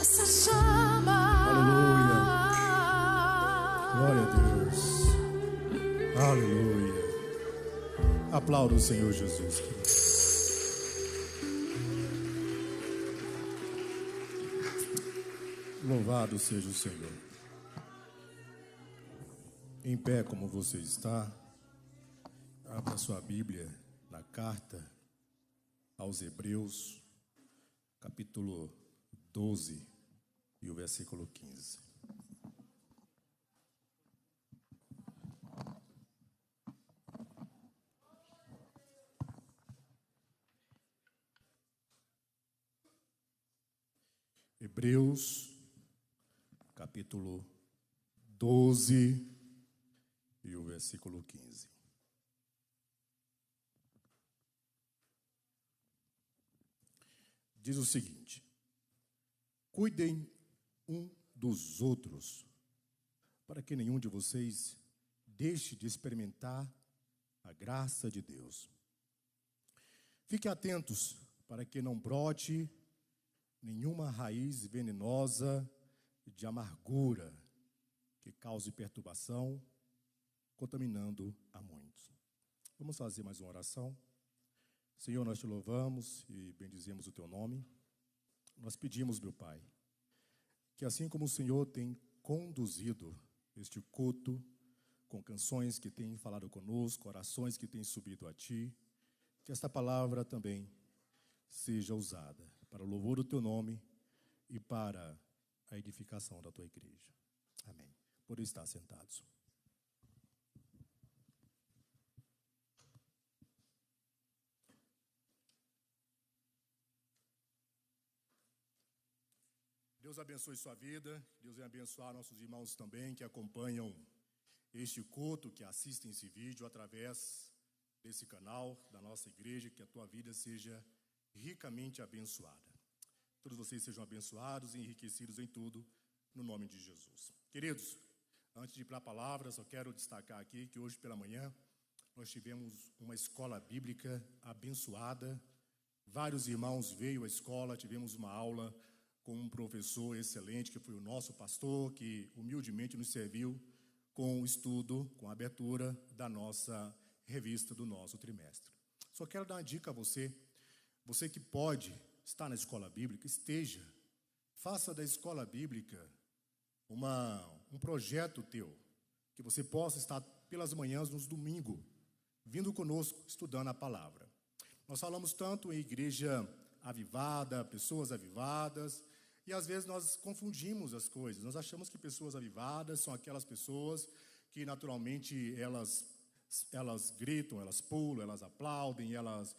essa chama. Aleluia. Glória a Deus. Aleluia. Aplauda o Senhor Jesus. Louvado seja o Senhor. Em pé como você está, abra sua Bíblia na carta aos Hebreus, capítulo 12 e o versículo 15. Hebreus, capítulo 12 e o versículo 15. Diz o seguinte: cuidem um dos outros, para que nenhum de vocês deixe de experimentar a graça de Deus. Fiquem atentos para que não brote nenhuma raiz venenosa de amargura que cause perturbação, contaminando a muitos. Vamos fazer mais uma oração. Senhor, nós te louvamos e bendizemos o teu nome. Nós pedimos, meu Pai, que assim como o Senhor tem conduzido este culto com canções que têm falado conosco, orações que têm subido a Ti, que esta palavra também seja usada para o louvor do teu nome e para a edificação da tua igreja. Amém. Por estar sentados. Deus abençoe sua vida, Deus venha abençoar nossos irmãos também que acompanham este culto, que assistem esse vídeo através desse canal da nossa igreja, que a tua vida seja ricamente abençoada. Todos vocês sejam abençoados e enriquecidos em tudo, no nome de Jesus. Queridos, antes de ir para a palavra, só quero destacar aqui que hoje pela manhã nós tivemos uma escola bíblica abençoada. Vários irmãos veio à escola, tivemos uma aula com um professor excelente, que foi o nosso pastor, que humildemente nos serviu com o estudo, com a abertura da nossa revista do nosso trimestre. Só quero dar uma dica a você que pode estar na escola bíblica, esteja, faça da escola bíblica um projeto teu, que você possa estar pelas manhãs, nos domingos, vindo conosco, estudando a palavra. Nós falamos tanto em igreja avivada, pessoas avivadas, e às vezes nós confundimos as coisas. Nós achamos que pessoas avivadas são aquelas pessoas que naturalmente elas gritam, elas pulam, elas aplaudem, elas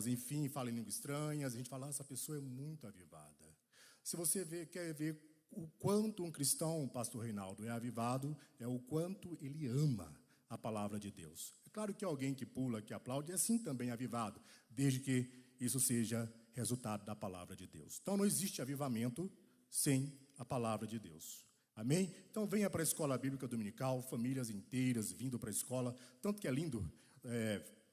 enfim, falam em línguas estranhas. A gente fala, essa pessoa é muito avivada. Se você quer ver o quanto um cristão, pastor Reinaldo, é avivado, é o quanto ele ama a palavra de Deus. É claro que alguém que pula, que aplaude, é assim também avivado, desde que isso seja resultado da palavra de Deus. Então não existe avivamento sem a palavra de Deus. Amém? Então venha para a escola bíblica dominical, famílias inteiras vindo para a escola, tanto que é lindo,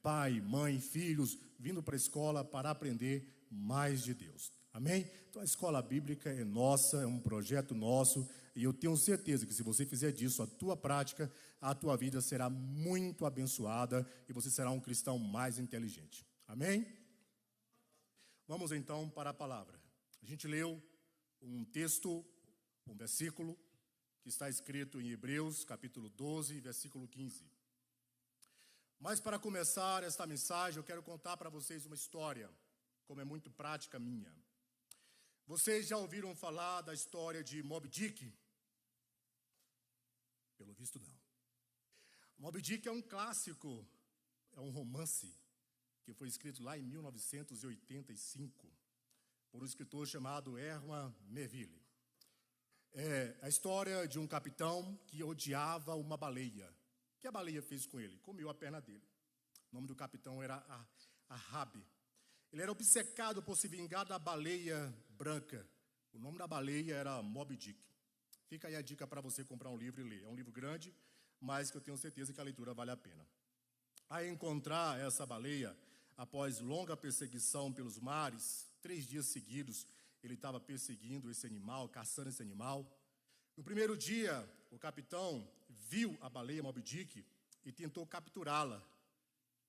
pai, mãe, filhos, vindo para a escola para aprender mais de Deus. Amém? Então a escola bíblica é nossa, é um projeto nosso, e eu tenho certeza que se você fizer disso a tua prática, a tua vida será muito abençoada e você será um cristão mais inteligente. Amém? Vamos então para a palavra. A gente leu um texto, um versículo, que está escrito em Hebreus, capítulo 12, versículo 15. Mas para começar esta mensagem, eu quero contar para vocês uma história, como é muito prática minha. Vocês já ouviram falar da história de Moby Dick? Pelo visto, não. Moby Dick é um clássico, é um romance, que foi escrito lá em 1985, por um escritor chamado Herman Melville. É a história de um capitão que odiava uma baleia. O que a baleia fez com ele? Comeu a perna dele. O nome do capitão era Ahab. Ele era obcecado por se vingar da baleia branca. O nome da baleia era Moby Dick. Fica aí a dica para você comprar um livro e ler. É um livro grande, mas que eu tenho certeza que a leitura vale a pena. A encontrar essa baleia, após longa perseguição pelos mares, 3 dias seguidos, ele estava perseguindo esse animal, caçando esse animal. No primeiro dia, o capitão viu a baleia Moby Dick e tentou capturá-la,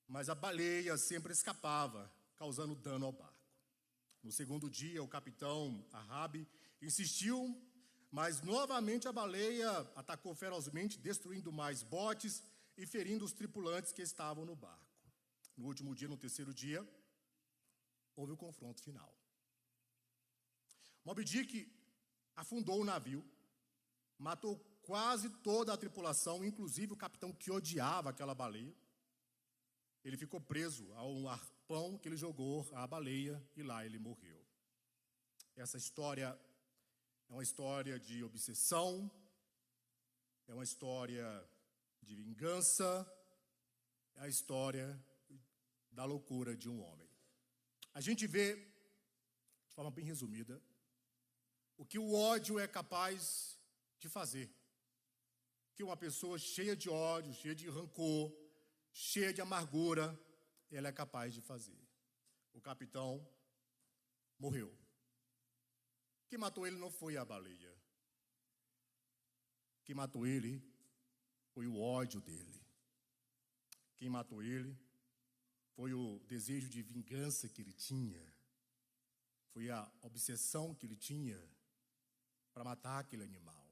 mas a baleia sempre escapava, causando dano ao barco. No segundo dia, o capitão Ahab insistiu, mas novamente a baleia atacou ferozmente, destruindo mais botes e ferindo os tripulantes que estavam no barco. No último dia, no terceiro dia, houve o confronto final. Moby Dick afundou o navio, matou quase toda a tripulação, inclusive o capitão que odiava aquela baleia. Ele ficou preso a um arpão que ele jogou à baleia e lá ele morreu. Essa história é uma história de obsessão, é uma história de vingança, é a história da loucura de um homem. A gente vê, de forma bem resumida, o que o ódio é capaz de fazer. Que uma pessoa cheia de ódio, cheia de rancor, cheia de amargura, ela é capaz de fazer. O capitão morreu. Quem matou ele não foi a baleia. Quem matou ele foi o ódio dele. Quem matou ele foi o desejo de vingança que ele tinha. Foi a obsessão que ele tinha para matar aquele animal.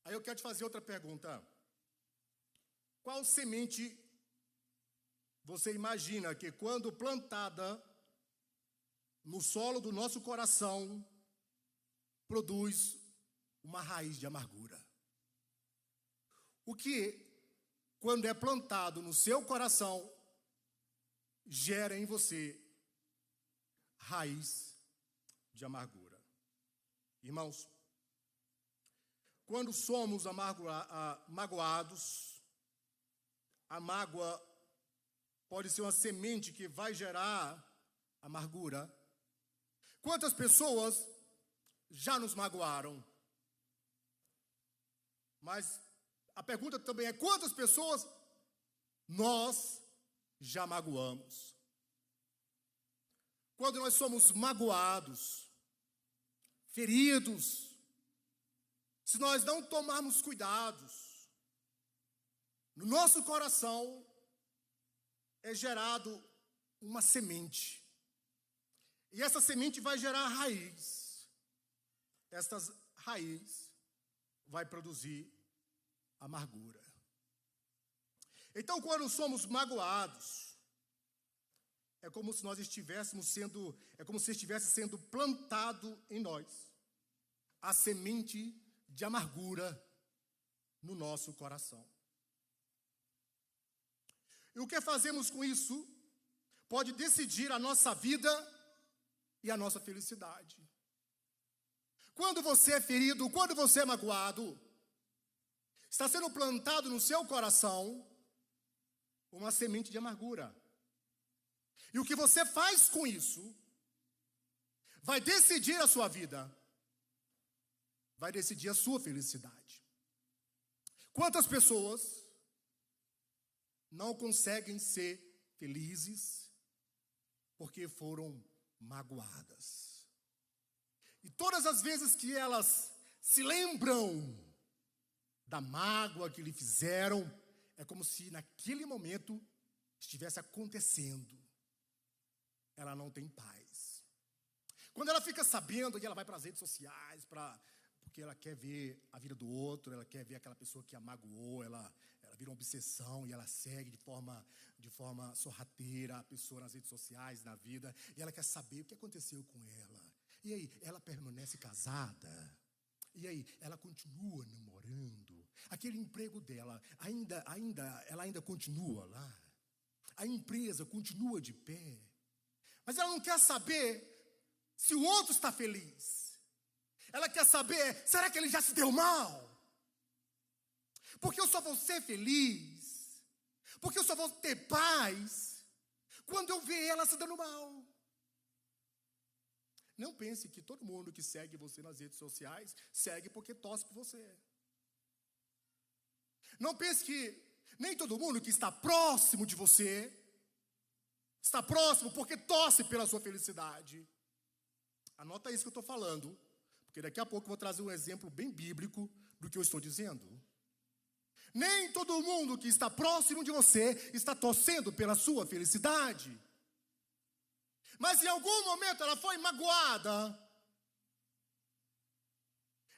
Aí eu quero te fazer outra pergunta. Qual semente você imagina que, quando plantada no solo do nosso coração, produz uma raiz de amargura? O que, quando é plantado no seu coração, gera em você raiz de amargura? Irmãos, quando somos magoados, a mágoa pode ser uma semente que vai gerar amargura. Quantas pessoas já nos magoaram? Mas a pergunta também é: quantas pessoas nós já magoamos? Quando nós somos magoados, feridos, se nós não tomarmos cuidados, no nosso coração é gerado uma semente. E essa semente vai gerar raiz. Esta raiz vai produzir amargura. Então, quando somos magoados, é como se estivesse sendo plantado em nós a semente de amargura no nosso coração. E o que fazemos com isso pode decidir a nossa vida e a nossa felicidade. Quando você é ferido, quando você é magoado, está sendo plantado no seu coração uma semente de amargura. E o que você faz com isso vai decidir a sua vida, vai decidir a sua felicidade. Quantas pessoas não conseguem ser felizes porque foram magoadas? E todas as vezes que elas se lembram da mágoa que lhe fizeram, é como se naquele momento estivesse acontecendo. Ela não tem paz. Quando ela fica sabendo que ela vai para as redes sociais, porque ela quer ver a vida do outro, ela quer ver aquela pessoa que a magoou, ela vira uma obsessão e ela segue de forma sorrateira a pessoa nas redes sociais, na vida, e ela quer saber o que aconteceu com ela. E aí, ela permanece casada? E aí, ela continua namorando? Aquele emprego dela, ela ainda continua lá? A empresa continua de pé? Mas ela não quer saber se o outro está feliz. Ela quer saber, será que ele já se deu mal? Porque eu só vou ser feliz, porque eu só vou ter paz quando eu ver ela se dando mal. Não pense que todo mundo que segue você nas redes sociais segue porque torce por você. Não pense que nem todo mundo que está próximo de você está próximo porque torce pela sua felicidade. Anota isso que eu estou falando, porque daqui a pouco eu vou trazer um exemplo bem bíblico do que eu estou dizendo. Nem todo mundo que está próximo de você está torcendo pela sua felicidade. Mas em algum momento ela foi magoada.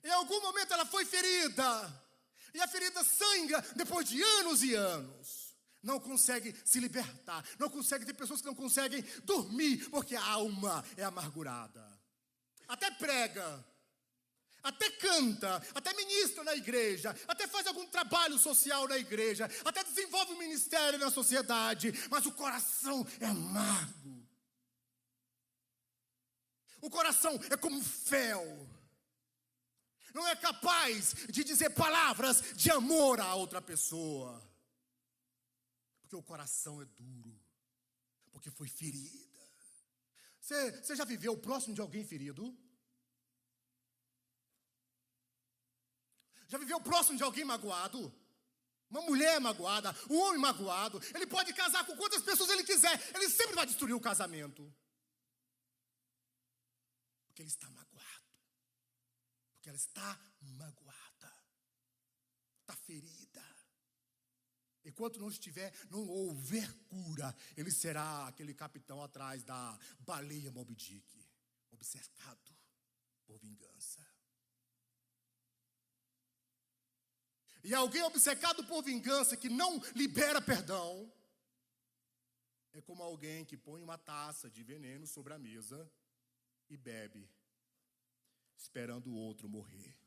Em algum momento ela foi ferida. E a ferida sangra depois de anos e anos. Não consegue se libertar. Não consegue, tem pessoas que não conseguem dormir porque a alma é amargurada. Até prega, até canta, até ministra na igreja, até faz algum trabalho social na igreja, até desenvolve um ministério na sociedade, mas o coração é amargo. O coração é como fel. Não é capaz de dizer palavras de amor a outra pessoa. Porque o coração é duro. Porque foi ferida. Você já viveu próximo de alguém ferido? Já viveu próximo de alguém magoado? Uma mulher magoada, um homem magoado. Ele pode casar com quantas pessoas ele quiser. Ele sempre vai destruir o casamento. Porque ele está magoado. Porque ela está magoada. Está ferida. Enquanto não houver cura, ele será aquele capitão atrás da baleia Moby Dick, obcecado por vingança. E alguém obcecado por vingança que não libera perdão, é como alguém que põe uma taça de veneno sobre a mesa e bebe, esperando o outro morrer.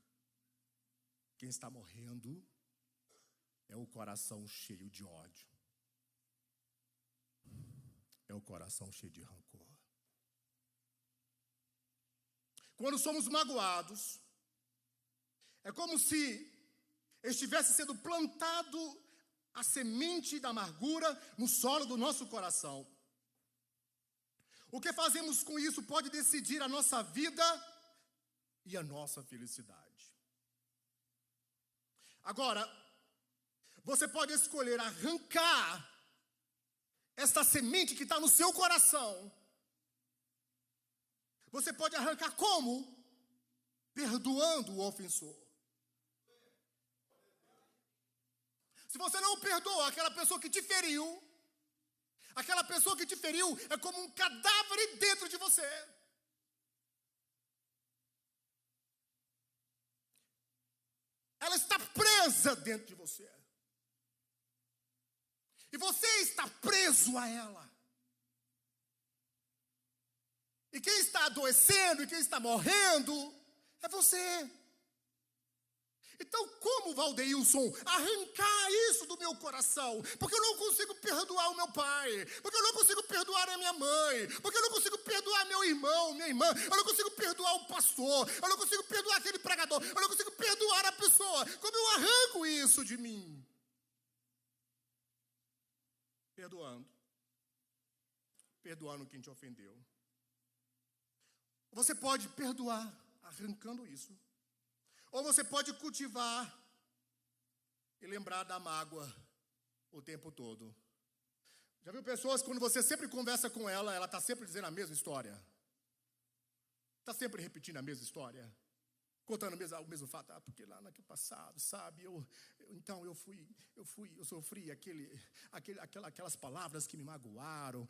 Quem está morrendo é o coração cheio de ódio. É o coração cheio de rancor. Quando somos magoados, é como se estivesse sendo plantado a semente da amargura no solo do nosso coração. O que fazemos com isso pode decidir a nossa vida e a nossa felicidade. Agora, você pode escolher arrancar esta semente que está no seu coração. Você pode arrancar como? Perdoando o ofensor. Se você não perdoa aquela pessoa que te feriu, aquela pessoa que te feriu é como um cadáver dentro de você. Ela está presa dentro de você. E você está preso a ela. E quem está adoecendo e quem está morrendo é você. Então, como, Valdeilson, arrancar isso do meu coração? Porque eu não consigo perdoar o meu pai. Porque eu não consigo perdoar a minha mãe. Porque eu não consigo perdoar meu irmão, minha irmã. Eu não consigo perdoar o pastor. Eu não consigo perdoar aquele pregador. Eu não consigo perdoar a pessoa. Como eu arranco isso de mim? Perdoando. Perdoando quem te ofendeu. Você pode perdoar arrancando isso. Ou você pode cultivar e lembrar da mágoa o tempo todo. Já viu pessoas que quando você sempre conversa com ela, ela está sempre dizendo a mesma história? Está sempre repetindo a mesma história? Contando o mesmo fato, porque lá naquele passado, sabe, eu sofri aquelas palavras que me magoaram,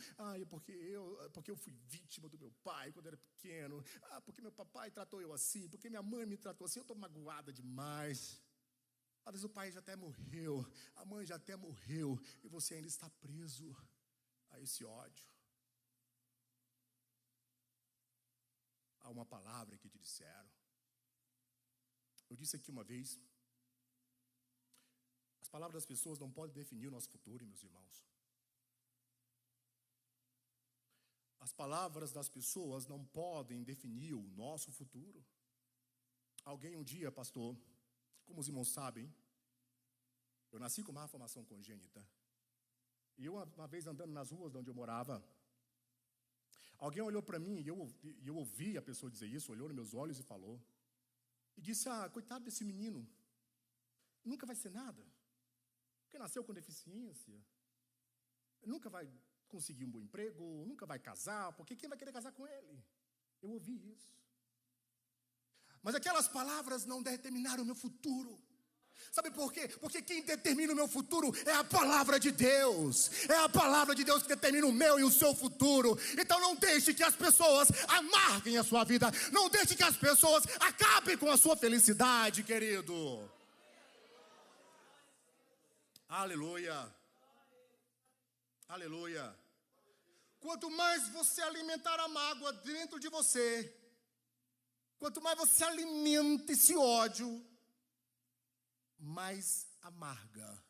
porque eu fui vítima do meu pai quando era pequeno, porque meu papai tratou eu assim, porque minha mãe me tratou assim, eu estou magoada demais. Às vezes o pai já até morreu, a mãe já até morreu, e você ainda está preso a esse ódio. Há uma palavra que te disseram. Eu disse aqui uma vez, as palavras das pessoas não podem definir o nosso futuro, meus irmãos. As palavras das pessoas não podem definir o nosso futuro. Alguém um dia, pastor, como os irmãos sabem, eu nasci com uma malformação congênita. E eu, uma vez andando nas ruas de onde eu morava, alguém olhou para mim e eu ouvi a pessoa dizer isso, olhou nos meus olhos e falou. E disse, coitado desse menino, nunca vai ser nada. Porque nasceu com deficiência. Nunca vai conseguir um bom emprego, nunca vai casar, porque quem vai querer casar com ele? Eu ouvi isso. Mas aquelas palavras não determinaram o meu futuro. Sabe por quê? Porque quem determina o meu futuro é a palavra de Deus. É a palavra de Deus que determina o meu e o seu futuro. Então não deixe que as pessoas amarguem a sua vida. Não deixe que as pessoas acabem com a sua felicidade, querido. Aleluia. Aleluia. Quanto mais você alimentar a mágoa dentro de você, quanto mais você alimenta esse ódio, mais amarga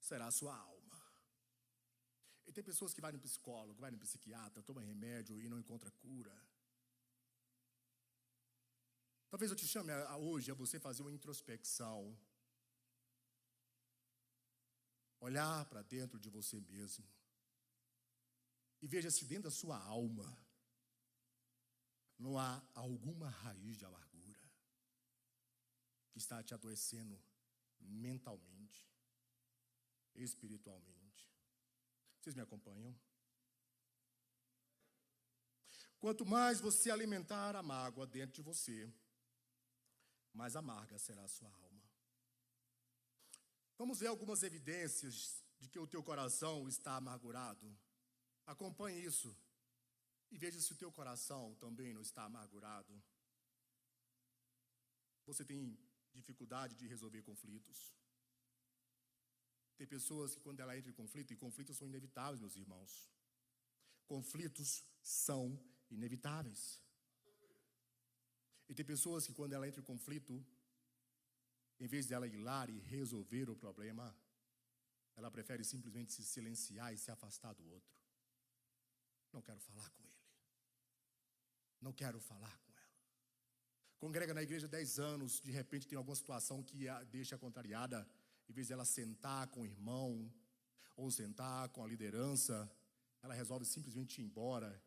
será a sua alma. E tem pessoas que vão no psicólogo, vai no psiquiatra, toma remédio e não encontra cura. Talvez eu te chame hoje a você fazer uma introspecção. Olhar para dentro de você mesmo. E veja se dentro da sua alma não há alguma raiz de amargura que está te adoecendo mentalmente, espiritualmente. Vocês me acompanham? Quanto mais você alimentar a mágoa dentro de você, mais amarga será a sua alma. Vamos ver algumas evidências de que o teu coração está amargurado. Acompanhe isso e veja se o teu coração também não está amargurado. Você tem dificuldade de resolver conflitos. Tem pessoas que quando ela entra em conflito, e conflitos são inevitáveis, meus irmãos. Conflitos são inevitáveis. E tem pessoas que quando ela entra em conflito, em vez dela ir lá e resolver o problema, ela prefere simplesmente se silenciar e se afastar do outro. Não quero falar com ele. Não quero falar com ela. Congrega na igreja 10 anos, de repente tem alguma situação que a deixa contrariada, em vez dela sentar com o irmão, ou sentar com a liderança, ela resolve simplesmente ir embora,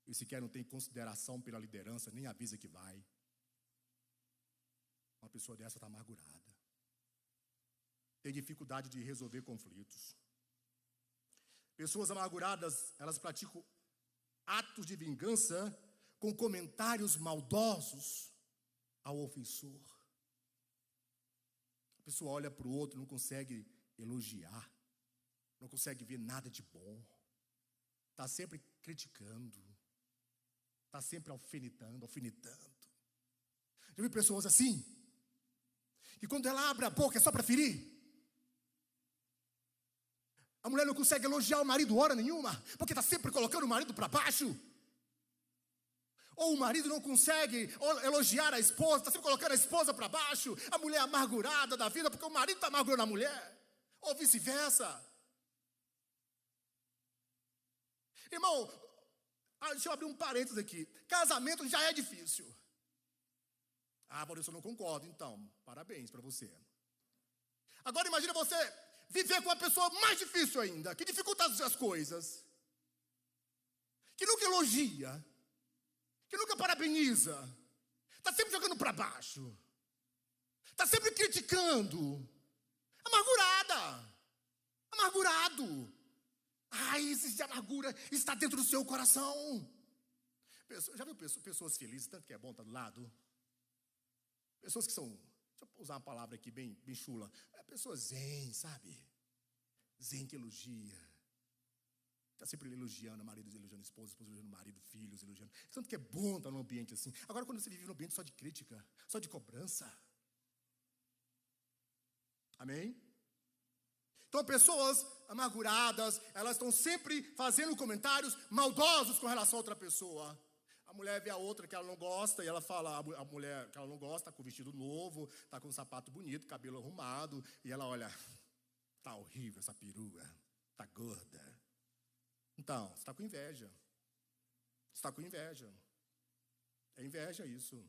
e sequer não tem consideração pela liderança, nem avisa que vai. Uma pessoa dessa está amargurada. Tem dificuldade de resolver conflitos. Pessoas amarguradas, elas praticam atos de vingança com comentários maldosos ao ofensor. A pessoa olha para o outro, não consegue elogiar, não consegue ver nada de bom. Está sempre criticando, está sempre alfinetando. Já vi pessoas assim, que quando ela abre a boca é só para ferir. A mulher não consegue elogiar o marido hora nenhuma, porque está sempre colocando o marido para baixo. Ou o marido não consegue elogiar a esposa, está sempre colocando a esposa para baixo. A mulher amargurada da vida, porque o marido está amargurando a mulher. Ou vice-versa. Irmão, deixa eu abrir um parênteses aqui. Casamento já é difícil. Por isso eu não concordo, então. Parabéns para você. Agora imagina você viver com uma pessoa mais difícil ainda, que dificulta as coisas, que nunca elogia, que nunca parabeniza, está sempre jogando para baixo, está sempre criticando, amargurado. A raiz de amargura está dentro do seu coração. Já viu pessoas felizes, tanto que é bom estar do lado? Pessoas que são, deixa eu usar uma palavra aqui bem chula, pessoas zen, sabe? Zen que elogia. Está sempre elogiando, marido elogiando esposa elogiando marido, filhos elogiando. Tanto que é bom estar num ambiente assim. Agora quando você vive num ambiente só de crítica, só de cobrança. Amém? Então pessoas amarguradas, elas estão sempre fazendo comentários maldosos com relação a outra pessoa. A mulher vê a outra que ela não gosta, e ela fala, a mulher que ela não gosta, está com vestido novo, está com um sapato bonito, cabelo arrumado, e ela olha, está horrível essa perua, está gorda. Então, você está com inveja. Você está com inveja. É inveja isso.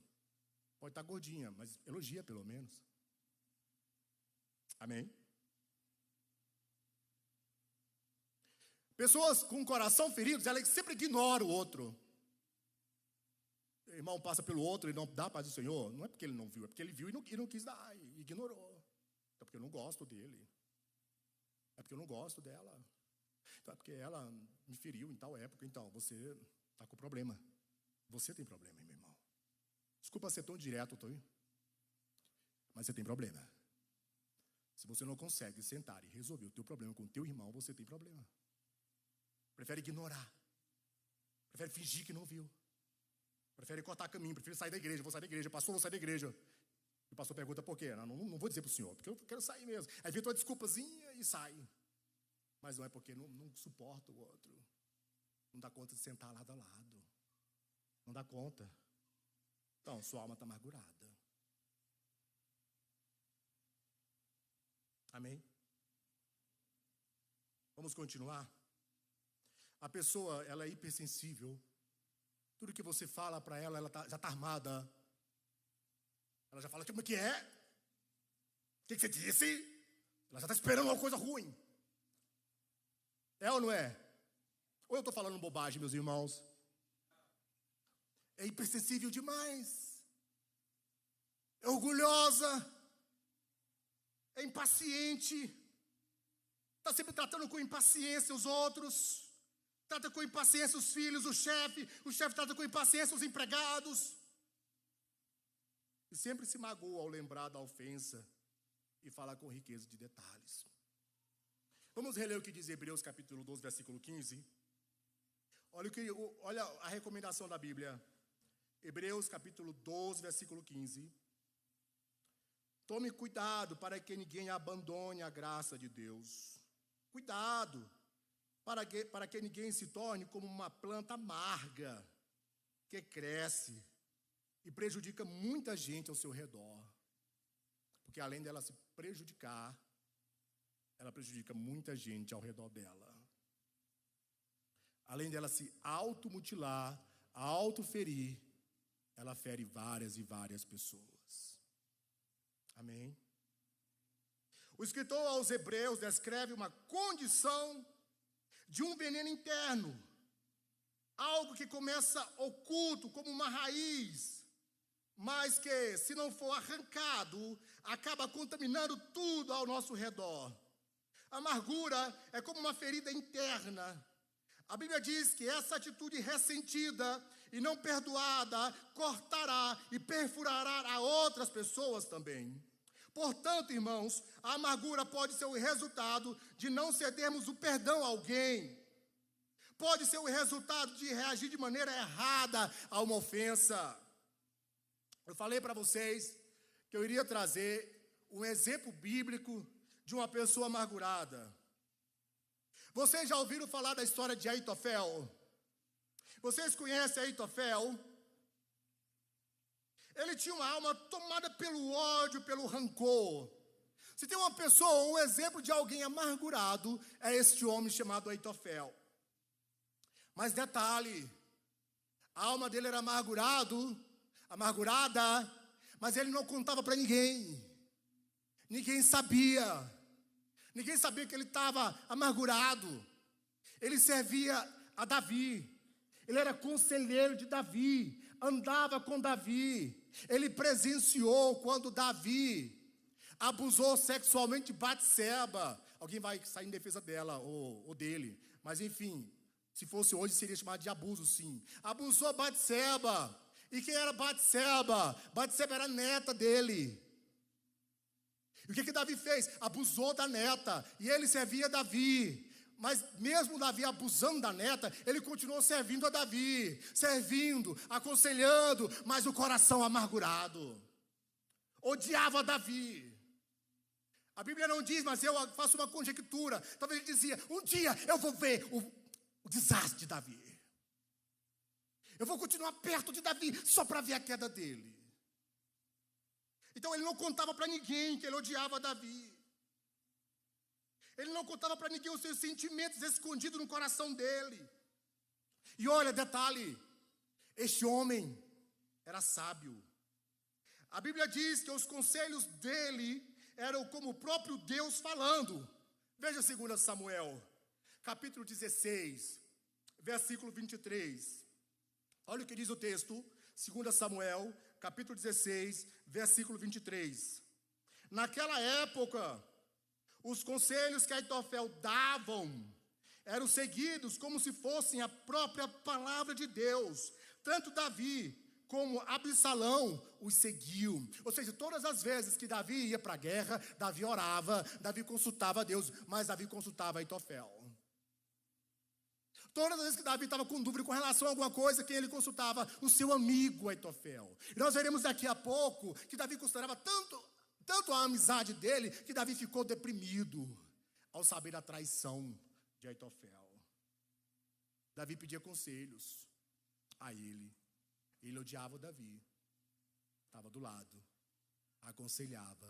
Pode estar gordinha, mas elogia pelo menos. Amém? Pessoas com o coração ferido, elas sempre ignoram o outro. O irmão passa pelo outro e não dá a paz do Senhor. Não é porque ele não viu, é porque ele viu e não quis dar, e ignorou. É porque eu não gosto dele. É porque eu não gosto dela. Então é porque ela me feriu em tal época, então você está com problema. Você tem problema, meu irmão. Desculpa ser tão direto, mas você tem problema. Se você não consegue sentar e resolver o teu problema com o teu irmão, você tem problema. Prefere ignorar. Prefere fingir que não viu. Prefere cortar caminho, prefere sair da igreja. Vou sair da igreja, pastor, vou sair da igreja. E o pastor pergunta por quê? Não vou dizer para o senhor, porque eu quero sair mesmo. Aí vem tua desculpazinha e sai. Mas não é porque não suporta o outro. Não dá conta de sentar lado a lado. Não dá conta. Então, sua alma está amargurada. Amém? Vamos continuar? A pessoa, ela é hipersensível. Tudo que você fala para ela, já está armada. Ela já fala, como é que é? O que você disse? Ela já está esperando uma coisa ruim. É ou não é? Ou eu estou falando bobagem, meus irmãos? É hipersensível demais. É orgulhosa. É impaciente. Está sempre tratando com impaciência os outros. Trata com impaciência os filhos, o chefe trata com impaciência os empregados. E sempre se magoa ao lembrar da ofensa e fala com riqueza de detalhes. Vamos reler o que diz Hebreus capítulo 12, versículo 15. Olha a recomendação da Bíblia. Hebreus capítulo 12, versículo 15. Tome cuidado para que ninguém abandone a graça de Deus. Cuidado para que ninguém se torne como uma planta amarga que cresce e prejudica muita gente ao seu redor. Porque além dela se prejudicar, ela prejudica muita gente ao redor dela. Além dela se automutilar, autoferir, ela fere várias e várias pessoas. Amém? O escritor aos Hebreus descreve uma condição de um veneno interno. Algo que começa oculto, como uma raiz, mas que, se não for arrancado, acaba contaminando tudo ao nosso redor. A amargura é como uma ferida interna. A Bíblia diz que essa atitude ressentida e não perdoada cortará e perfurará a outras pessoas também. Portanto, irmãos, a amargura pode ser o resultado de não cedermos o perdão a alguém. Pode ser o resultado de reagir de maneira errada a uma ofensa. Eu falei para vocês que eu iria trazer um exemplo bíblico de uma pessoa amargurada. Vocês já ouviram falar da história de Aitofel? Vocês conhecem Aitofel? Ele tinha uma alma tomada pelo ódio, pelo rancor. Se tem uma pessoa, um exemplo de alguém amargurado, é este homem chamado Aitofel. Mas detalhe, a alma dele era amargurada, mas ele não contava para ninguém. Ninguém sabia. Ninguém sabia que ele estava amargurado. Ele servia a Davi. Ele era conselheiro de Davi. Andava com Davi. Ele presenciou quando Davi abusou sexualmente de Batseba. Alguém vai sair em defesa dela ou dele. Mas enfim, se fosse hoje seria chamado de abuso, sim. Abusou Batseba. E quem era Batseba? Batseba era a neta dele. E o que Davi fez? Abusou da neta. E ele servia Davi. Mas mesmo Davi abusando da neta, ele continuou servindo a Davi. Servindo, aconselhando, mas o coração amargurado. Odiava Davi. A Bíblia não diz, mas eu faço uma conjectura. Talvez ele dizia, um dia eu vou ver o desastre de Davi. Eu vou continuar perto de Davi só para ver a queda dele. Então ele não contava para ninguém que ele odiava Davi. Ele não contava para ninguém os seus sentimentos escondidos no coração dele. E olha, detalhe, este homem era sábio. A Bíblia diz que os conselhos dele eram como o próprio Deus falando. Veja 2 Samuel, capítulo 16, versículo 23. Olha o que diz o texto, 2 Samuel, capítulo 16, versículo 23. Naquela época, os conselhos que Aitofel davam eram seguidos como se fossem a própria palavra de Deus, Tanto Davi como Absalão os seguiu. Ou seja, todas as vezes que Davi ia para a guerra, Davi orava, Davi consultava a Deus, mas Davi consultava Aitofel. Todas as vezes que Davi estava com dúvida com relação a alguma coisa, quem ele consultava? O seu amigo Aitofel. E nós veremos daqui a pouco que Davi considerava tanto a amizade dele, que Davi ficou deprimido ao saber da traição de Aitofel. Davi pedia conselhos a ele. Ele odiava o Davi. Estava do lado. Aconselhava.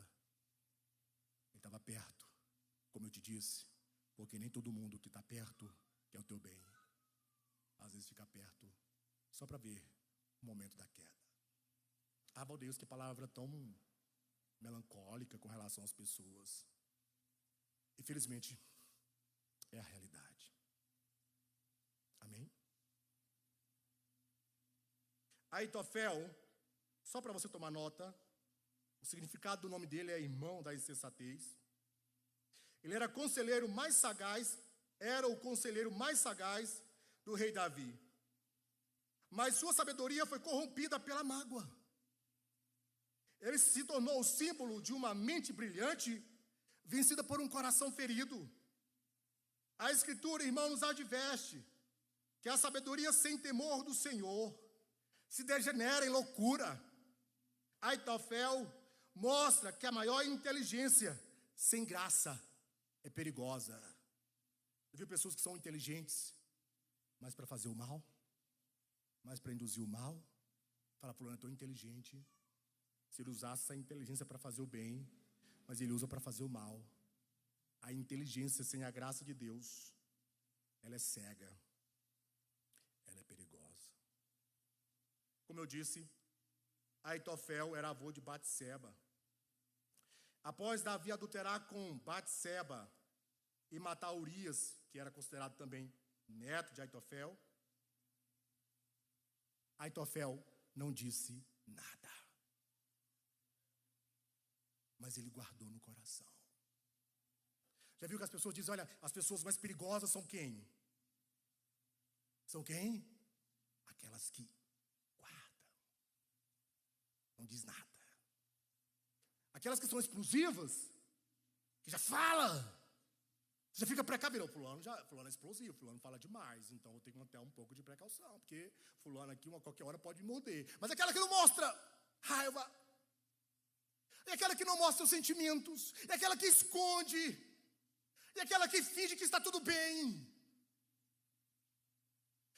Ele estava perto. Como eu te disse, porque nem todo mundo que está perto quer o teu bem. Às vezes fica perto só para ver o momento da queda. Ah, meu Deus, que palavra tão melancólica com relação às pessoas. Infelizmente, é a realidade. Amém? Aitofel, só para você tomar nota, o significado do nome dele é irmão da insensatez. Ele era conselheiro mais sagaz, era o conselheiro mais sagaz do rei Davi. Mas sua sabedoria foi corrompida pela mágoa. Ele se tornou o símbolo de uma mente brilhante, vencida por um coração ferido. A Escritura, irmão, nos adverte que a sabedoria sem temor do Senhor se degenera em loucura. Aitofel mostra que a maior inteligência sem graça é perigosa. Você viu pessoas que são inteligentes, mas para fazer o mal? Mas para induzir o mal? Fala, fulano, eu estou inteligente. Se ele usasse essa inteligência para fazer o bem, mas ele usa para fazer o mal. A inteligência sem a graça de Deus, ela é cega. Ela é perigosa. Como eu disse, Aitofel era avô de Batseba. Após Davi adulterar com Batseba e matar Urias, que era considerado também neto de Aitofel, Aitofel não disse nada. Mas ele guardou no coração. Já viu que as pessoas dizem, olha, as pessoas mais perigosas são quem? São quem? Aquelas que guardam. Não diz nada. Aquelas que são explosivas, que já fala, você já fica precavido. Fulano é explosivo, fulano fala demais, então eu tenho que manter um pouco de precaução, porque fulano aqui, a qualquer hora, pode me morder. Mas aquela que não mostra raiva, é aquela que não mostra os sentimentos, é aquela que esconde, é aquela que finge que está tudo bem.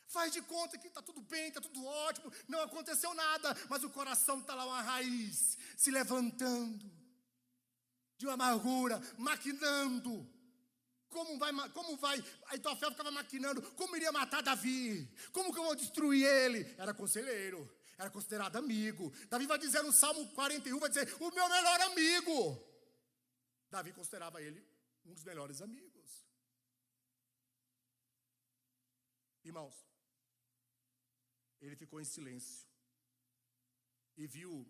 Faz de conta que está tudo bem, está tudo ótimo, não aconteceu nada, mas o coração está lá uma raiz, se levantando, de uma amargura, maquinando. Como vai? Aitofel ficava maquinando, como iria matar Davi? Como que eu vou destruir ele? Era conselheiro, era considerado amigo. Davi vai dizer no Salmo 41, vai dizer, o meu melhor amigo. Davi considerava ele um dos melhores amigos. Irmãos, ele ficou em silêncio e viu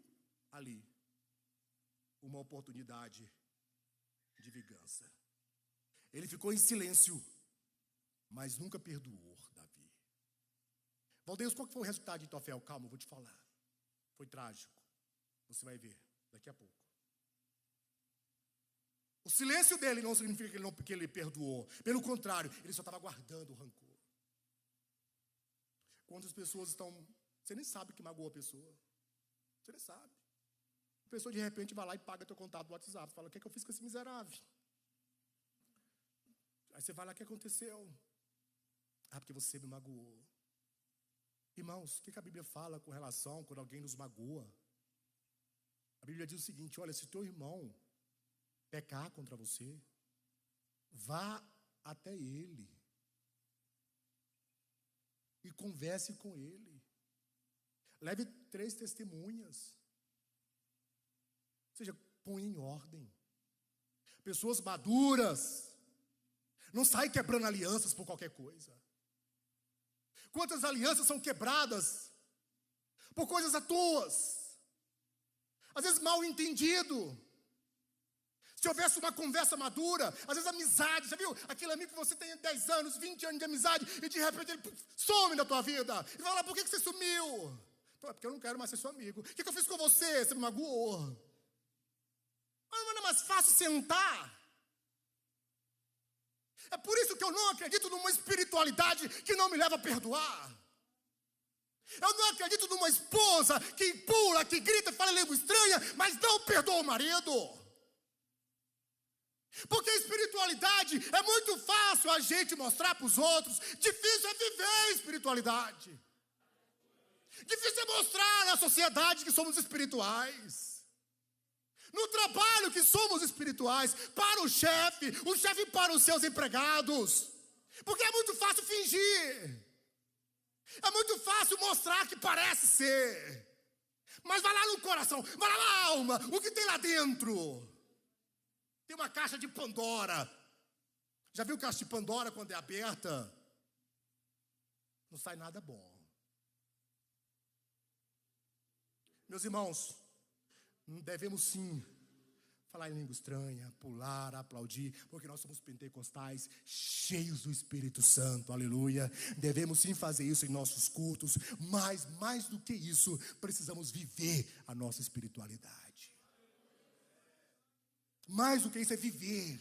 ali uma oportunidade de vingança. Ele ficou em silêncio, mas nunca perdoou Davi. Valdeus, qual que foi o resultado de Aitofel? Calma, eu vou te falar. Foi trágico. Você vai ver daqui a pouco. O silêncio dele não significa que ele perdoou. Pelo contrário, ele só estava guardando o rancor. Quantas pessoas estão... Você nem sabe que magoou a pessoa. Você nem sabe. A pessoa de repente vai lá e paga teu contato do WhatsApp. Fala, o que é que eu fiz com esse miserável? Aí você vai lá, o que aconteceu? Ah, porque você me magoou. Irmãos, o que a Bíblia fala com relação quando alguém nos magoa? A Bíblia diz o seguinte, olha, se teu irmão pecar contra você, vá até ele e converse com ele. Leve 3 testemunhas. Ou seja, põe em ordem. Pessoas maduras não saem quebrando alianças por qualquer coisa. Quantas alianças são quebradas por coisas à toa? Às vezes mal entendido. Se houvesse uma conversa madura, às vezes amizade, já viu? Aquele amigo que você tem 10 anos, 20 anos de amizade, e de repente ele some da tua vida. Ele fala, por que você sumiu? Então, é porque eu não quero mais ser seu amigo. O que eu fiz com você? Você me magoou. Mas não é mais fácil sentar. É por isso que eu não acredito numa espiritualidade que não me leva a perdoar. Eu não acredito numa esposa que pula, que grita, fala língua estranha, mas não perdoa o marido. Porque a espiritualidade é muito fácil a gente mostrar para os outros. Difícil é viver a espiritualidade. Difícil é mostrar na sociedade que somos espirituais. No trabalho que somos espirituais. Para o chefe para os seus empregados. Porque é muito fácil fingir. É muito fácil mostrar que parece ser. Mas vai lá no coração, vai lá na alma, o que tem lá dentro. Tem uma caixa de Pandora. Já viu caixa de Pandora quando é aberta? Não sai nada bom. Meus irmãos, devemos sim falar em língua estranha, pular, aplaudir, porque nós somos pentecostais cheios do Espírito Santo, aleluia. Devemos sim fazer isso em nossos cultos, mas mais do que isso, precisamos viver a nossa espiritualidade. Mais do que isso é viver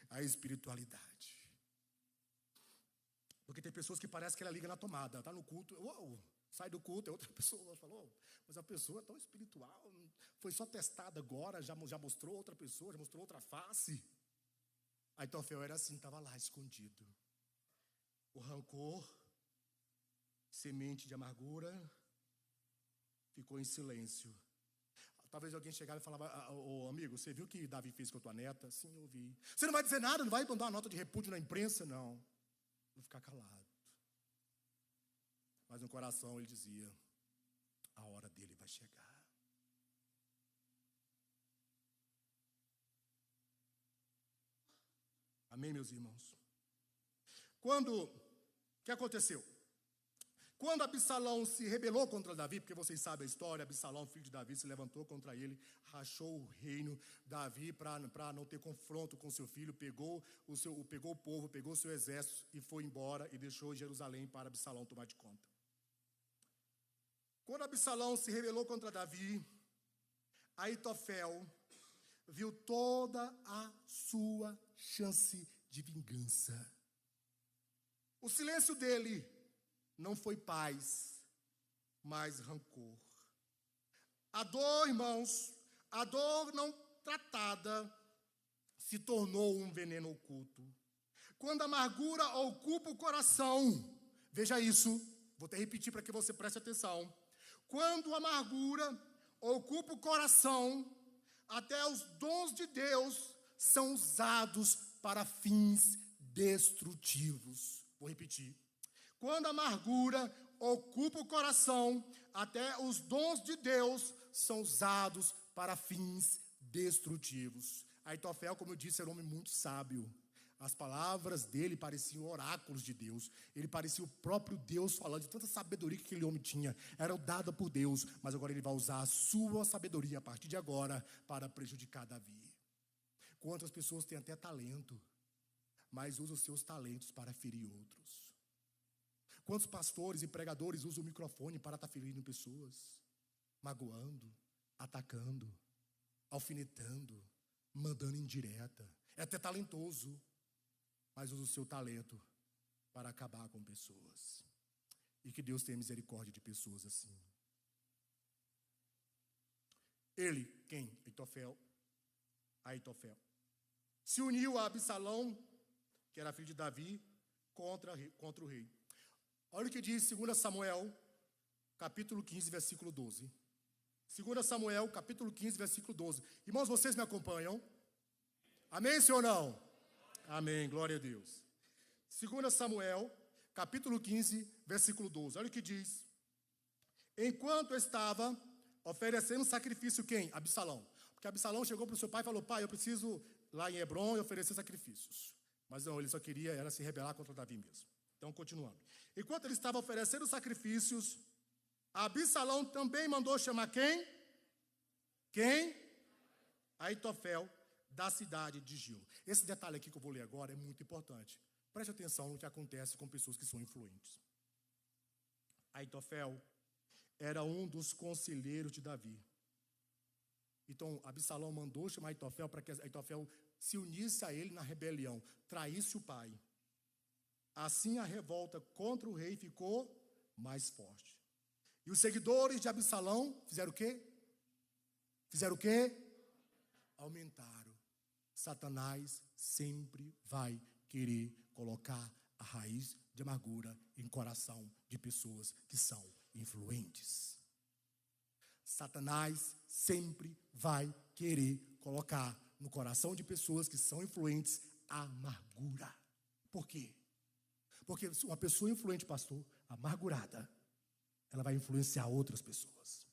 a espiritualidade. Porque tem pessoas que parece que ela liga na tomada, está no culto, sai do culto, é outra pessoa, falou, mas a pessoa é tão espiritual, foi só testada agora, já mostrou outra pessoa, já mostrou outra face. Aitofel era assim, estava lá escondido. O rancor, semente de amargura, ficou em silêncio. Talvez alguém chegava e falava, amigo, você viu o que Davi fez com a tua neta? Sim, eu vi. Você não vai dizer nada, não vai mandar uma nota de repúdio na imprensa? Não. Vou ficar calado. Mas no coração ele dizia, a hora dele vai chegar. Amém, meus irmãos? O que aconteceu? Quando Absalão se rebelou contra Davi, porque vocês sabem a história, Absalão, filho de Davi, se levantou contra ele, rachou o reino. Davi, para não ter confronto com seu filho, pegou o povo, pegou o seu exército e foi embora e deixou Jerusalém para Absalão tomar de conta. Quando Absalão se rebelou contra Davi, Aitofel viu toda a sua chance de vingança. O silêncio dele não foi paz, mas rancor. A dor, irmãos, a dor não tratada se tornou um veneno oculto. Quando a amargura ocupa o coração, veja isso, vou até repetir para que você preste atenção. Quando a amargura ocupa o coração, até os dons de Deus são usados para fins destrutivos. Vou repetir. Quando a amargura ocupa o coração, até os dons de Deus são usados para fins destrutivos. Aitofel, como eu disse, era um homem muito sábio. As palavras dele pareciam oráculos de Deus. Ele parecia o próprio Deus falando, de tanta sabedoria que aquele homem tinha. Era dada por Deus, mas agora ele vai usar a sua sabedoria a partir de agora para prejudicar Davi. Quantas pessoas têm até talento, mas usam os seus talentos para ferir outros. Quantos pastores e pregadores usam o microfone para estar ferindo pessoas, magoando, atacando, alfinetando, mandando indireta. É até talentoso, mas usa o seu talento para acabar com pessoas. E que Deus tenha misericórdia de pessoas assim. Ele, quem? Aitofel. Se uniu a Absalão, que era filho de Davi, contra o rei. Olha o que diz 2 Samuel, capítulo 15, versículo 12. 2 Samuel, capítulo 15, versículo 12. Irmãos, vocês me acompanham? Amém, senhor ou não? Amém, glória a Deus. 2 Samuel, capítulo 15, versículo 12. Olha o que diz. Enquanto estava oferecendo sacrifício, quem? Absalão. Porque Absalão chegou para o seu pai e falou, pai, eu preciso lá em Hebrom oferecer sacrifícios. Mas não, ele só queria era se rebelar contra Davi mesmo. Então, continuando. Enquanto ele estava oferecendo sacrifícios, Absalão também mandou chamar quem? Quem? Aitofel, da cidade de Gilo. Esse detalhe aqui que eu vou ler agora é muito importante. Preste atenção no que acontece com pessoas que são influentes. Aitofel era um dos conselheiros de Davi. Então, Absalão mandou chamar Aitofel para que Aitofel se unisse a ele na rebelião, traísse o pai. Assim, a revolta contra o rei ficou mais forte. E os seguidores de Absalão fizeram o quê? Fizeram o quê? Aumentaram. Satanás sempre vai querer colocar a raiz de amargura em coração de pessoas que são influentes. Satanás sempre vai querer colocar no coração de pessoas que são influentes a amargura. Por quê? Porque uma pessoa influente, pastor, amargurada, ela vai influenciar outras pessoas.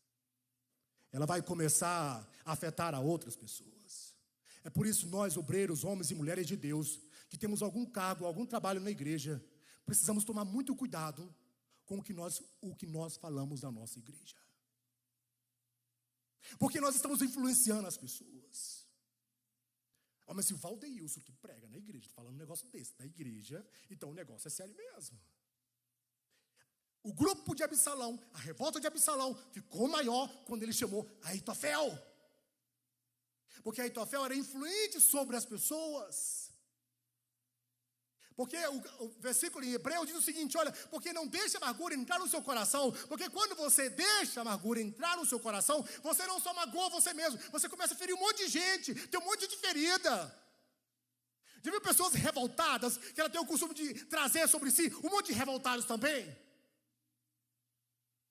Ela vai começar a afetar a outras pessoas. É por isso nós, obreiros, homens e mulheres de Deus, que temos algum cargo, algum trabalho na igreja, precisamos tomar muito cuidado com o que nós falamos da nossa igreja. Porque nós estamos influenciando as pessoas. Mas se o Valdeilson que prega na igreja, está falando um negócio desse, da igreja, então o negócio é sério mesmo. O grupo de Absalão, a revolta de Absalão, ficou maior quando ele chamou Aitofel. Porque Aitofel era influente sobre as pessoas. Porque o versículo em Hebreu diz o seguinte, olha, porque não deixa a amargura entrar no seu coração, porque quando você deixa a amargura entrar no seu coração, você não só magoa você mesmo, você começa a ferir um monte de gente, tem um monte de ferida. Já viu pessoas revoltadas, que ela tem o costume de trazer sobre si um monte de revoltados também?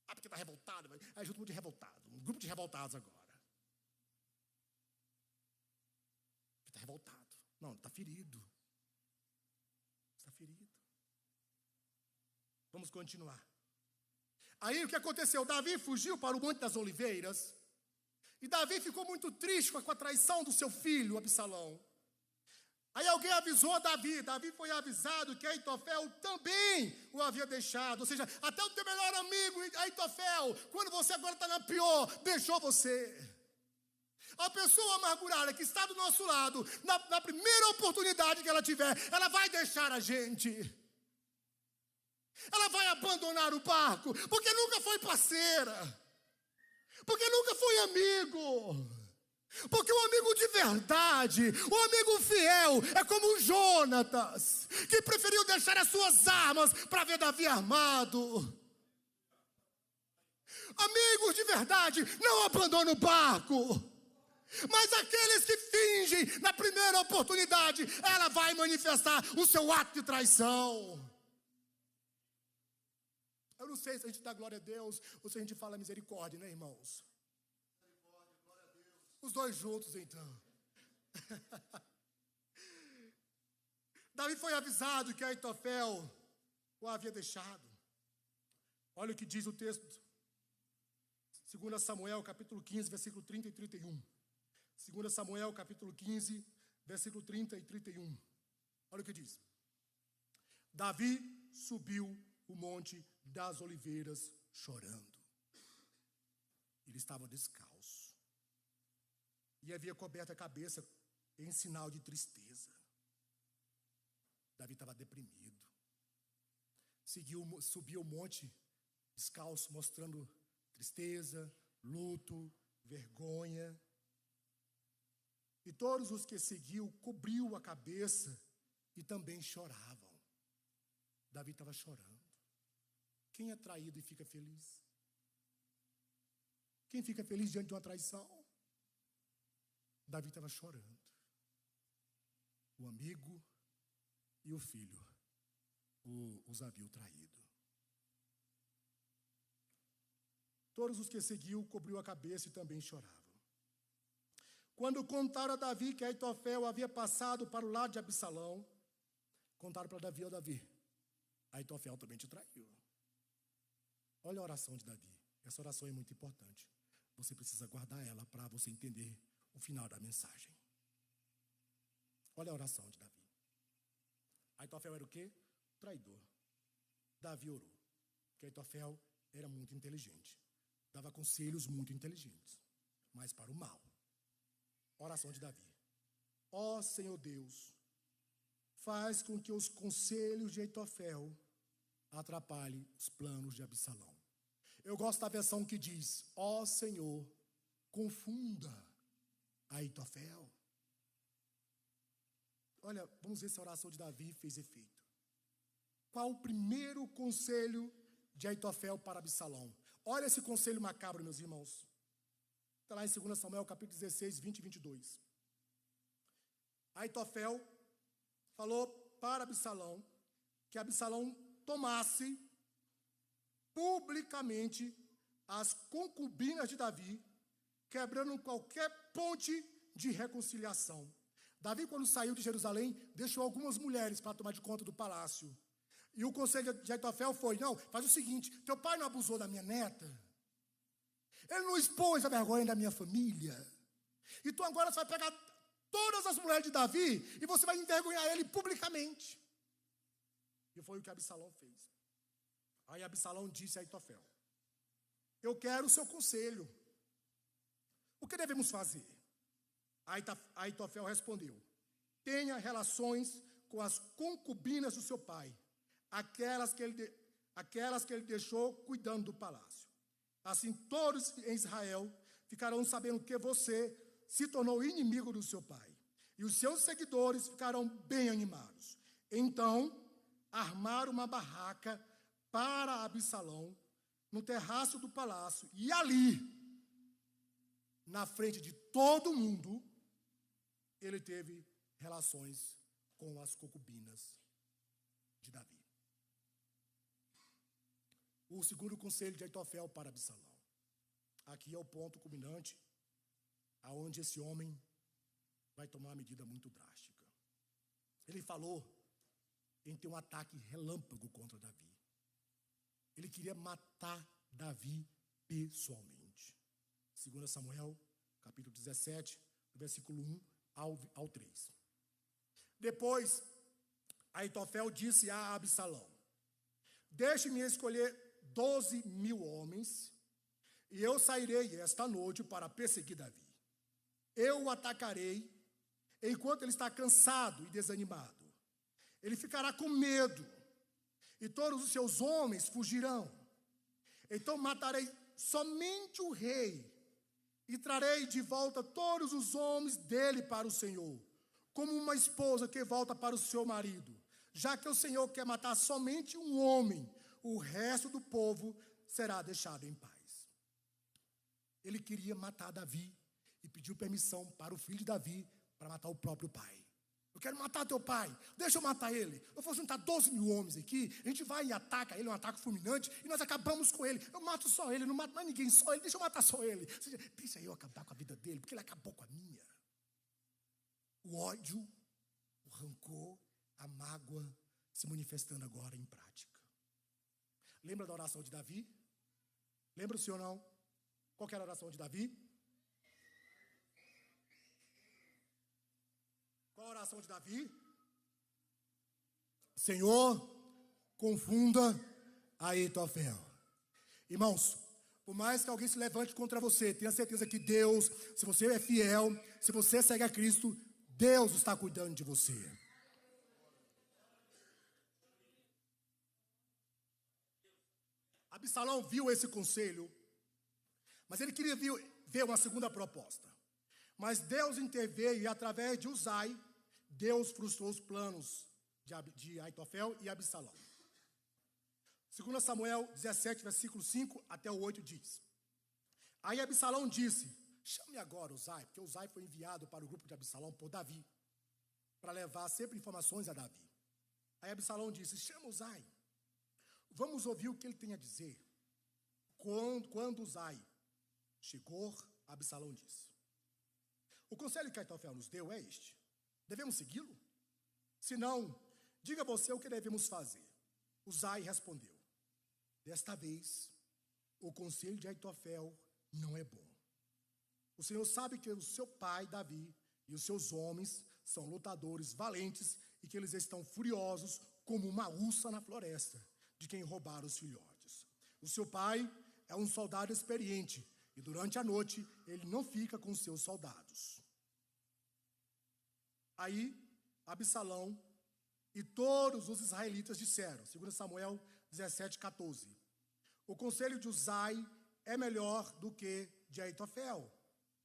Ah, porque está revoltado, aí junto um monte de revoltado, um grupo de revoltados agora. Está revoltado, não, está ferido. Ferido. Vamos continuar. Aí o que aconteceu? Davi fugiu para o Monte das Oliveiras. E Davi ficou muito triste com a traição do seu filho, Absalão. Aí alguém avisou a Davi. Davi foi avisado que Aitofel também o havia deixado. Ou seja, até o teu melhor amigo, Aitofel, quando você agora está na pior, deixou você. A pessoa amargurada que está do nosso lado, na primeira oportunidade que ela tiver, ela vai deixar a gente. Ela vai abandonar o barco, porque nunca foi parceira. Porque nunca foi amigo. Porque o amigo de verdade, o amigo fiel, é como o Jonatas, que preferiu deixar as suas armas para ver Davi armado. Amigos de verdade não abandonam o barco. Mas aqueles que fingem na primeira oportunidade, ela vai manifestar o seu ato de traição. Eu não sei se a gente dá glória a Deus ou se a gente fala misericórdia, né, irmãos? Misericórdia, glória a Deus. Os dois juntos, então. Davi foi avisado que Aitofel o havia deixado. Olha o que diz o texto. 2 Samuel, capítulo 15, versículo 30 e 31. 2 Samuel, capítulo 15, versículo 30 e 31. Olha o que diz. Davi subiu o monte das oliveiras chorando. Ele estava descalço. E havia coberto a cabeça em sinal de tristeza. Davi estava deprimido. Subiu o monte descalço, mostrando tristeza, luto, vergonha. E todos os que seguiu cobriu a cabeça e também choravam. Davi estava chorando. Quem é traído e fica feliz? Quem fica feliz diante de uma traição? Davi estava chorando. O amigo e o filho os haviam traído. Todos os que seguiu cobriu a cabeça e também choravam. Quando contaram a Davi que Aitofel havia passado para o lado de Absalão, contaram para Davi, ó Davi, Aitofel também te traiu. Olha a oração de Davi. Essa oração é muito importante. Você precisa guardar ela para você entender o final da mensagem. Olha a oração de Davi. Aitofel era o quê? Traidor. Davi orou. Porque Aitofel era muito inteligente. Dava conselhos muito inteligentes, mas para o mal. Oração de Davi. ó Senhor Deus, faz com que os conselhos de Aitofel atrapalhem os planos de Absalão. Eu gosto da versão que diz, ó Senhor, confunda Aitofel. Olha, vamos ver se a oração de Davi fez efeito. Qual o primeiro conselho de Aitofel para Absalão? Olha esse conselho macabro, meus irmãos. Está lá em 2 Samuel, capítulo 16, 20 e 22. Aitofel falou para Absalão que Absalão tomasse publicamente as concubinas de Davi, quebrando qualquer ponte de reconciliação. Davi, quando saiu de Jerusalém, deixou algumas mulheres para tomar de conta do palácio. E o conselho de Aitofel foi, não, faz o seguinte, teu pai não abusou da minha neta? Ele não expôs a vergonha da minha família? Então agora você vai pegar todas as mulheres de Davi e você vai envergonhar ele publicamente. E foi o que Absalão fez. Aí Absalão disse a Aitofel, eu quero o seu conselho. O que devemos fazer? Aitofel respondeu, tenha relações com as concubinas do seu pai, aquelas que ele deixou cuidando do palácio. Assim todos em Israel ficarão sabendo que você se tornou inimigo do seu pai, e os seus seguidores ficarão bem animados. Então, armaram uma barraca para Absalão no terraço do palácio, e ali, na frente de todo mundo, ele teve relações com as concubinas de Davi. O segundo conselho de Aitofel para Absalão. Aqui é o ponto culminante, aonde esse homem vai tomar uma medida muito drástica. Ele falou em ter um ataque relâmpago contra Davi. Ele queria matar Davi pessoalmente. 2 Samuel, capítulo 17, versículo 1 ao 3. Depois, Aitofel disse a Absalão, deixe-me escolher 12.000 homens, e eu sairei esta noite para perseguir Davi. Eu o atacarei, enquanto ele está cansado e desanimado. Ele ficará com medo, e todos os seus homens fugirão. Então matarei somente o rei, e trarei de volta todos os homens dele para o Senhor, como uma esposa que volta para o seu marido. Já que o Senhor quer matar somente um homem, o resto do povo será deixado em paz. Ele queria matar Davi e pediu permissão para o filho de Davi para matar o próprio pai. Eu quero matar teu pai, deixa eu matar ele. Eu vou juntar 12.000 homens aqui, a gente vai e ataca ele, um ataque fulminante, e nós acabamos com ele. Eu mato só ele, não mato mais ninguém, só ele, deixa eu matar só ele. Ou seja, deixa eu acabar com a vida dele, porque ele acabou com a minha. O ódio, o rancor, a mágoa se manifestando agora em prática. Lembra da oração de Davi? Lembra, sim ou não? Qual que era a oração de Davi? Qual a oração de Davi? Senhor, confunda Aitofel. Irmãos, por mais que alguém se levante contra você, tenha certeza que Deus, se você é fiel, se você segue a Cristo, Deus está cuidando de você. Absalão viu esse conselho, mas ele queria ver uma segunda proposta. Mas Deus interveio e através de Uzai, Deus frustrou os planos de Aitofel e Absalão. 2 Samuel 17, versículo 5 até o 8 diz. Aí Absalão disse, chame agora Uzai, porque Uzai foi enviado para o grupo de Absalão por Davi, para levar sempre informações a Davi. Aí Absalão disse, chama Uzai, vamos ouvir o que ele tem a dizer. Quando Uzai chegou, Absalão disse, o conselho que Aitofel nos deu é este, devemos segui-lo? Se não, diga você o que devemos fazer. Uzai respondeu, desta vez, o conselho de Aitofel não é bom. O Senhor sabe que o seu pai, Davi, e os seus homens são lutadores valentes e que eles estão furiosos como uma ursa na floresta, de quem roubaram os filhotes. O seu pai é um soldado experiente e durante a noite ele não fica com seus soldados. Aí, Absalão e todos os israelitas disseram, 2 Samuel 17:14, o conselho de Uzai é melhor do que de Aitofel.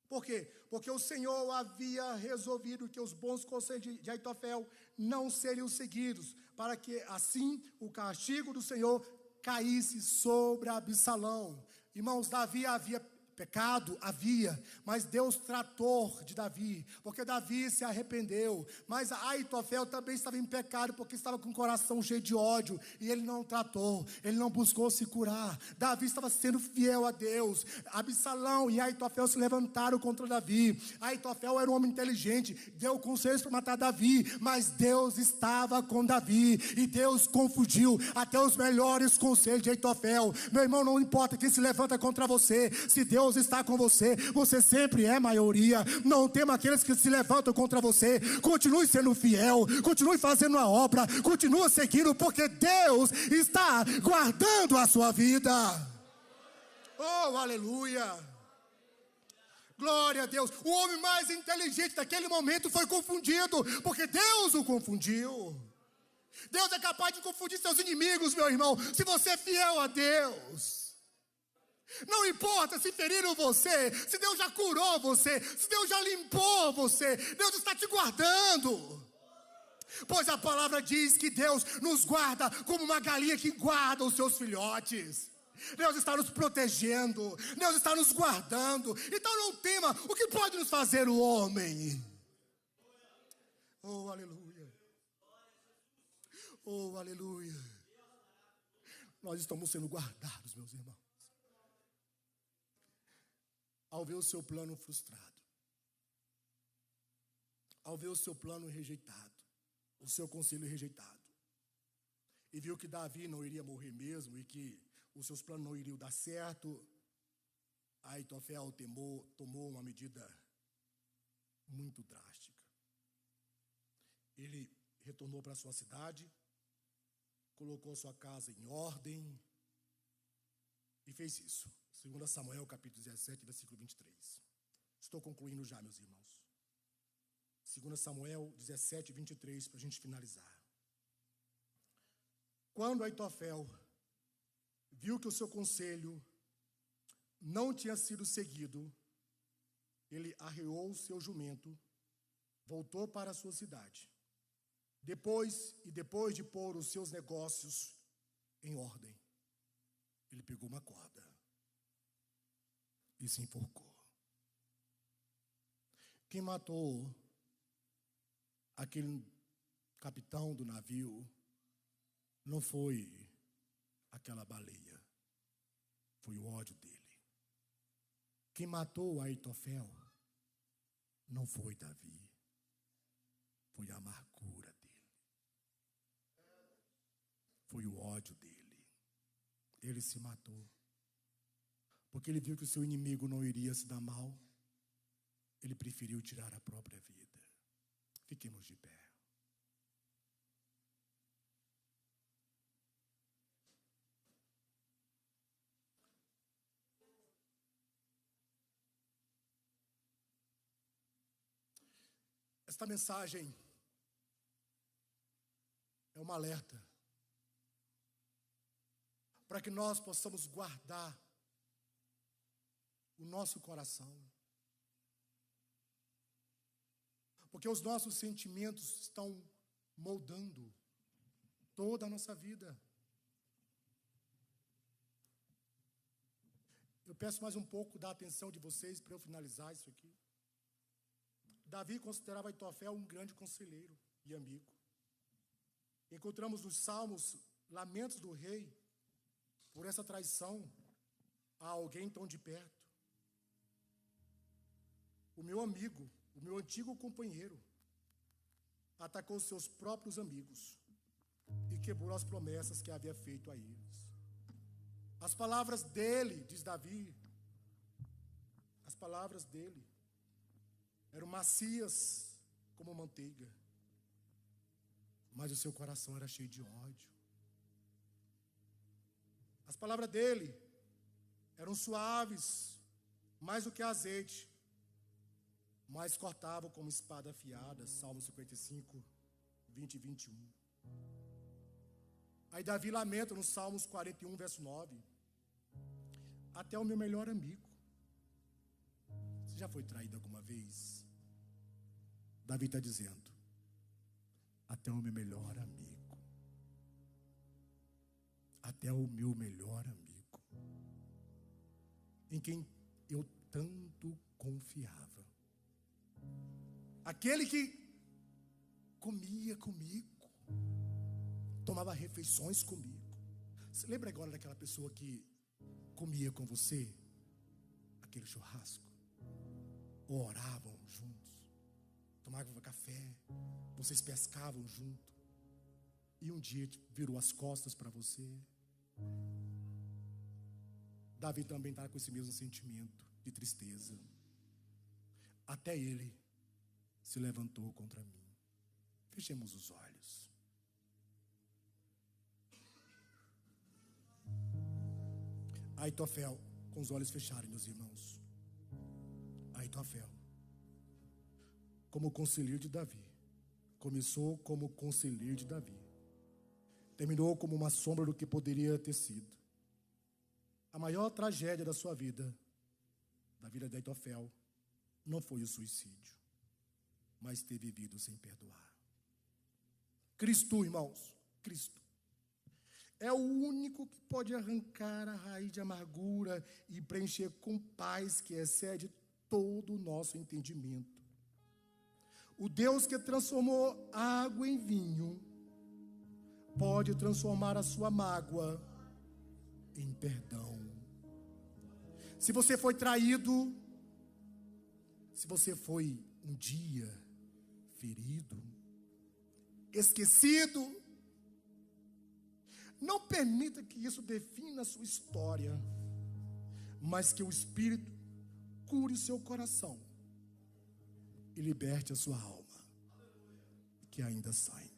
Por quê? Porque o Senhor havia resolvido que os bons conselhos de Aitofel não seriam seguidos, para que assim o castigo do Senhor caísse sobre Absalão. Irmãos, Davi havia pecado, mas Deus tratou de Davi, porque Davi se arrependeu, mas Aitofel também estava em pecado, porque estava com o coração cheio de ódio, e ele não tratou, ele não buscou se curar. Davi estava sendo fiel a Deus. Absalão e Aitofel se levantaram contra Davi. Aitofel era um homem inteligente, deu conselhos para matar Davi, mas Deus estava com Davi, e Deus confundiu até os melhores conselhos de Aitofel. Meu irmão, não importa quem se levanta contra você, se Deus está com você, você sempre é maioria. Não tema aqueles que se levantam contra você. Continue sendo fiel, continue fazendo a obra, continue seguindo, porque Deus está guardando a sua vida. Oh, aleluia! Glória a Deus. O homem mais inteligente daquele momento foi confundido, porque Deus o confundiu. Deus é capaz de confundir seus inimigos, meu irmão, se você é fiel a Deus. Não importa se feriram você, se Deus já curou você, se Deus já limpou você, Deus está te guardando. Pois a palavra diz que Deus nos guarda como uma galinha que guarda os seus filhotes. Deus está nos protegendo, Deus está nos guardando. Então não tema o que pode nos fazer o homem. Oh, aleluia. Oh, aleluia. Nós estamos sendo guardados, meus irmãos. Ao ver o seu plano frustrado, ao ver o seu plano rejeitado, o seu conselho rejeitado, e viu que Davi não iria morrer mesmo, e que os seus planos não iriam dar certo, Aitofel tomou uma medida muito drástica. Ele retornou para sua cidade, colocou sua casa em ordem e fez isso. 2 Samuel, capítulo 17, versículo 23. Estou concluindo já, meus irmãos. 2 Samuel 17, 23, para a gente finalizar. Quando Aitofel viu que o seu conselho não tinha sido seguido, ele arreou o seu jumento, voltou para a sua cidade. Depois de pôr os seus negócios em ordem, ele pegou uma corda e se enforcou. Quem matou aquele capitão do navio não foi aquela baleia, foi o ódio dele. Quem matou Aitofel não foi Davi, foi a amargura dele, foi o ódio dele. Ele se matou porque ele viu que o seu inimigo não iria se dar mal. Ele preferiu tirar a própria vida. Fiquemos de pé. Esta mensagem é um alerta para que nós possamos guardar o nosso coração, porque os nossos sentimentos estão moldando toda a nossa vida. Eu peço mais um pouco da atenção de vocês para eu finalizar isso aqui. Davi considerava Aitofel um grande conselheiro e amigo. Encontramos nos Salmos lamentos do rei por essa traição a alguém tão de perto. O meu amigo, o meu antigo companheiro, atacou seus próprios amigos e quebrou as promessas que havia feito a eles. As palavras dele, diz Davi, as palavras dele eram macias como manteiga, mas o seu coração era cheio de ódio. As palavras dele eram suaves, mais do que azeite, mas cortavam como espada afiada. Salmo 55, 20 e 21. Aí Davi lamenta no Salmos 41, verso 9. Até o meu melhor amigo. Você já foi traído alguma vez? Davi está dizendo, até o meu melhor amigo. Até o meu melhor amigo. Em quem eu tanto confiava. Aquele que comia comigo. Tomava refeições comigo. Você lembra agora daquela pessoa que comia com você? Aquele churrasco. Ou oravam juntos. Tomavam café. Vocês pescavam junto. E um dia virou as costas para você. Davi também está com esse mesmo sentimento de tristeza. Até ele se levantou contra mim. Fechemos os olhos. Aitofel, com os olhos fechados, meus irmãos. Aitofel, como conselheiro de Davi, começou como conselheiro de Davi, terminou como uma sombra do que poderia ter sido. A maior tragédia da sua vida, da vida de Aitofel, não foi o suicídio, mas ter vivido sem perdoar. Cristo, irmãos, Cristo é o único que pode arrancar a raiz de amargura e preencher com paz que excede todo o nosso entendimento. O Deus que transformou água em vinho pode transformar a sua mágoa em perdão. Se você foi traído, se você foi um dia ferido, esquecido, não permita que isso defina a sua história, mas que o Espírito cure seu coração e liberte a sua alma, que ainda sai.